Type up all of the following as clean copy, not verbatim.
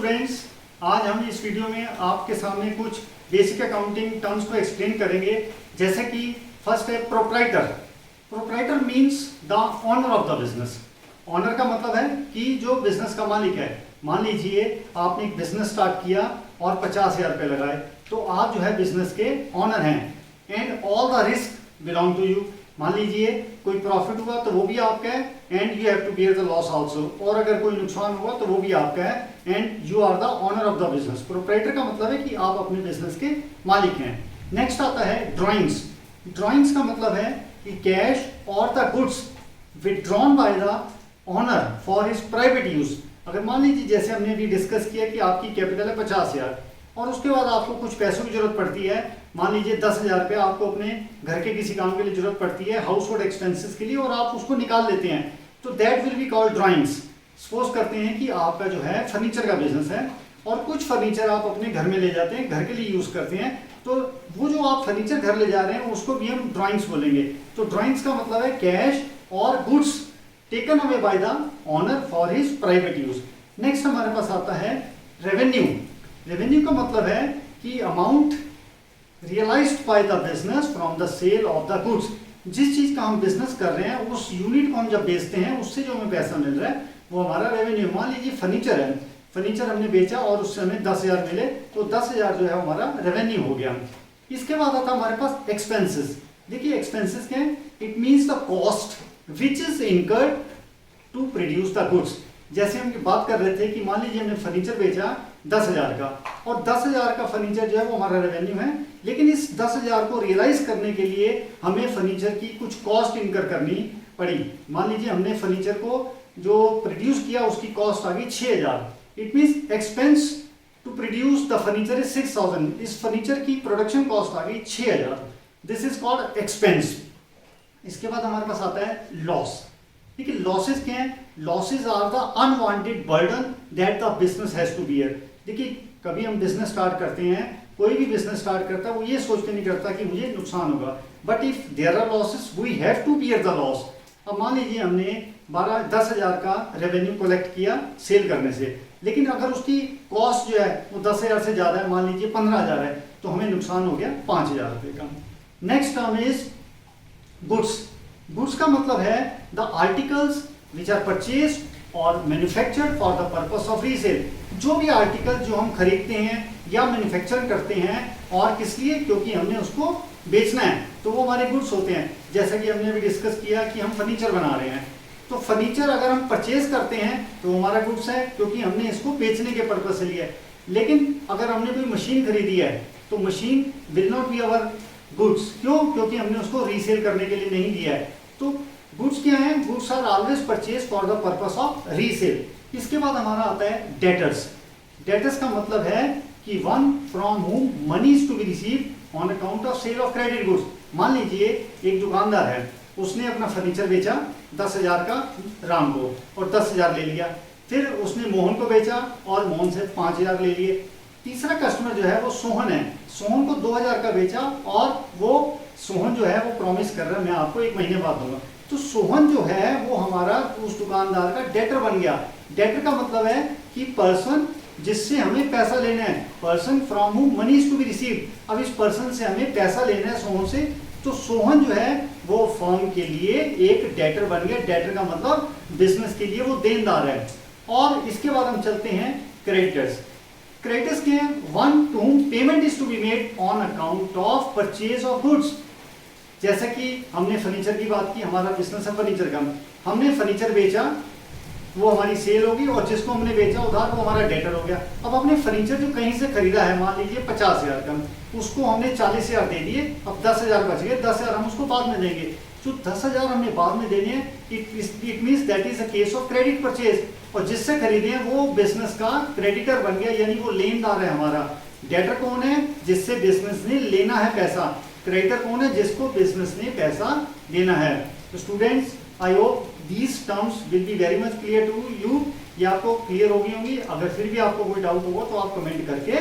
Students, आज हम इस वीडियो में आपके सामने कुछ बेसिक अकाउंटिंग टर्म्स को एक्सप्लेन करेंगे। जैसे कि फर्स्ट है proprietor. Proprietor means the owner of the business. Owner का मतलब है कि जो बिजनेस का मालिक है। मान लीजिए आपने एक बिजनेस स्टार्ट किया और 50,000 रुपये लगाए, तो आप जो है बिजनेस के ओनर हैं and all the risk belong to you. मान लीजिए कोई प्रॉफिट हुआ तो वो भी आपका है and you have to bear the loss also, और अगर कोई नुकसान हुआ तो वो भी आपका है and you are the owner of the business. Proprietor का मतलब है कि आप अपने बिजनेस के मालिक हैं। नेक्स्ट आता है ड्राइंग्स। ड्राइंग्स का मतलब है कि कैश और the goods withdrawn by the owner for his private use. अगर मान लीजिए जैसे हमने अभी डिस्कस किया कि आपकी कैपिटल है 50,000 और उसके बाद आपको कुछ पैसों की जरूरत पड़ती है, मान लीजिए 10,000 रुपये आपको अपने घर के किसी काम के लिए जरूरत पड़ती है, हाउस होल्ड एक्सपेंसेस के लिए, और आप उसको निकाल लेते हैं, तो that will be called drawings. Suppose करते हैं कि आपका जो है फर्नीचर का बिजनेस है और कुछ फर्नीचर आप अपने घर में ले जाते हैं, घर के लिए यूज करते हैं, तो वो जो आप फर्नीचर घर ले जा रहे हैं उसको भी हम ड्राइंग्स बोलेंगे। तो ड्राइंग्स का मतलब है कैश और goods taken away by the owner for his private use. Next हमारे पास आता है रेवेन्यू। रेवेन्यू का मतलब है कि amount realized by the business from the sale of the goods. जिस चीज का हम बिजनेस कर रहे हैं उस यूनिट को हम जब बेचते हैं उससे जो हमें पैसा मिल रहा है वो हमारा रेवेन्यू। मान लीजिए फर्नीचर है, फर्नीचर हमने बेचा और उससे हमें 10,000 मिले, तो 10,000 जो है हमारा रेवेन्यू हो गया। इसके बाद आता है हमारे पास एक्सपेंसेस। देखिए एक्सपेंसेस क्या है? It means the cost which is incurred to produce the goods. जैसे हम बात कर रहे थे कि मान लीजिए हमने फर्नीचर बेचा 10,000 का, और 10,000 का फर्नीचर जो है वो हमारा रेवेन्यू है, लेकिन इस 10,000 को रियलाइज करने के लिए हमें फर्नीचर की कुछ कॉस्ट इनकर करनी पड़ी। मान लीजिए हमने फर्नीचर को जो प्रोड्यूस किया उसकी कॉस्ट आ गई 6,000। It means expense to produce the furniture is 6,000। इस फर्नीचर की प्रोडक्शन कॉस्ट आ गई 6,000। This is called expense. इसके बाद हमारे पास आता है लॉस। देखिए लॉसेस क्या है? Losses are the unwanted burden that the business has to bear. देखिए कभी हम बिजनेस स्टार्ट करते हैं, कोई भी बिजनेस स्टार्ट करता है वो ये सोच के नहीं करता कि मुझे नुकसान होगा, but if there are losses we have to bear the loss. अब मान लीजिए हमने 10,000 का रेवेन्यू कलेक्ट किया सेल करने से, लेकिन अगर उसकी कॉस्ट जो है वो 10,000 से ज्यादा है, मान लीजिए 15,000 है, तो हमें नुकसान हो गया 5,000 रुपये का। Next term is goods. Goods का मतलब है the articles which are purchased और manufactured for the purpose of resale. जो भी आर्टिकल जो हम खरीदते हैं या मैन्युफैक्चर करते हैं और किस लिए, क्योंकि हमने उसको बेचना है, तो वो हमारे गुड्स होते हैं। जैसा कि हमने अभी डिस्कस किया कि हम फर्नीचर बना रहे हैं, तो फर्नीचर अगर हम परचेज करते हैं तो हमारा गुड्स है, क्योंकि हमने इसको बेचने के पर्पज से लिया है। लेकिन अगर हमने कोई मशीन खरीदी है तो machine will not be our goods. क्यों? क्योंकि हमने उसको रीसेल करने के लिए नहीं दिया है। तो गुड्स क्या है? Goods are always purchase for the purpose of resale. इसके बाद हमारा आता है डेटर्स। डेटर्स का मतलब है कि one from whom money is to be received on account of sale of credit goods. मान लीजिए एक दुकानदार है, उसने अपना फर्नीचर बेचा 10,000 का राम को और 10,000 ले लिया, फिर उसने मोहन को बेचा और मोहन से 5,000 ले लिए। तीसरा कस्टमर जो है वो सोहन है, सोहन को 2,000 का बेचा और वो सोहन जो है वो प्रॉमिस कर रहा है मैं आपको 1 महीने बाद दूंगा। तो सोहन जो है वो हमारा उस दुकानदार का डेटर बन गया। डेटर का मतलब है कि पर्सन जिससे हमें पैसा लेना है, person from whom money is to be received. अब इस पर्सन से हमें पैसा लेना है सोहन से, तो सोहन जो है वो फर्म के लिए एक डेटर बन गया। डेटर का मतलब बिजनेस के लिए वो देनदार है। और इसके बाद हम चलते हैं क्रेडिटर्स। क्रेडिटर्स के one to whom payment is to be made on account of purchase of goods. जैसा कि हमने फर्नीचर की बात की, हमारा बिजनेस है फर्नीचर का, हमने फर्नीचर बेचा, वो हमारी सेल होगी, और जिसको हमने बेचा उधार वो हमारा डेटर हो गया। अब हमने फर्नीचर जो कहीं से खरीदा है, मान लीजिए 50,000 का, उसको हमने 40,000 दे दिए, अब 10,000 बच गए, 10,000 हम उसको बाद में देंगे। जो 10,000 हमने बाद में देने हैं, it means that is a case of credit purchase, और जिससे खरीदे हैं वो बिजनेस का क्रेडिटर बन गया, यानी वो लेनदार है हमारा। डेटर कौन है? जिससे बिजनेस ने लेना है पैसा। क्रेडिटर कौन है? जिसको बिजनेस ने पैसा देना है। तो students, I hope these terms will be very much clear to you. ये आपको क्लियर होगी। अगर फिर भी आपको कोई डाउट होगा तो आप कमेंट करके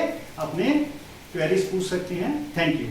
अपने क्वेरीज पूछ सकते हैं। Thank you.